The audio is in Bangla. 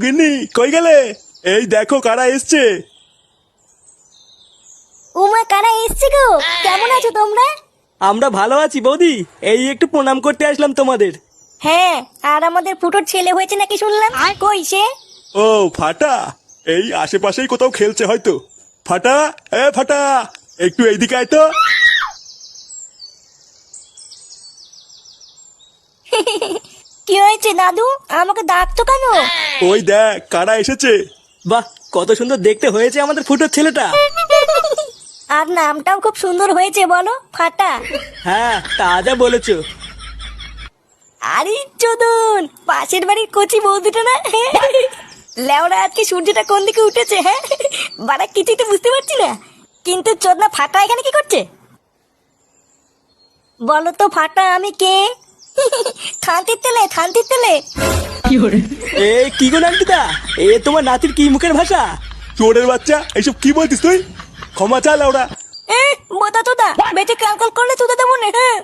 গিন্নি কই গেলে? এই দেখো কারা এসছে। উমা, কারা এসছে গো? কেমন আছো তোমরা? আমরা ভালো আছি বৌদি, এই একটু প্রণাম করতে আসলাম তোমাদের। হ্যাঁ, আর আমাদের ফুটোর ছেলে হয়েছে নাকি শুনলাম। কই সে? ও ফাটা, এই আশেপাশেই কোথাও খেলছে হয়তো। ফাটা, এ ফাটা, একটু এইদিকে আয় তো। কি হয়েছে দাদু? আমাকে ডাকতো কেন? ওই দেখ কারা এসেছে। বাহ, কত সুন্দর দেখতে হয়েছে আমাদের ফুটোর ছেলেটা। আর নামটাও খুব সুন্দর হয়েছে, বলো ফাটা। হ্যাঁ, তা যা বলেছো। আরে চোদন, পাশের বাড়ির কচি বৌদিটা না? লেওরা, আজকে সূর্যটা কোন দিকে উঠেছে? হ্যাঁ, বাড়া কিছুই তো বুঝতে পারছি না। কিন্তু চোদনা ফাটা এখানে কি করছে? বলো তো ফাটা, আমি কে? থানতির তেলে, থানতির তেলে। এ কি গো নান্টুদা, এ তোমার নাতির কি মুখের ভাষা? চোরের বাচ্চা, এইসব কি বলতিস তুই? ক্ষমা চা লাউড়া। বোতা তোদা, বেঁচে কালকল করলে তোদা দেবো না। হ্যাঁ,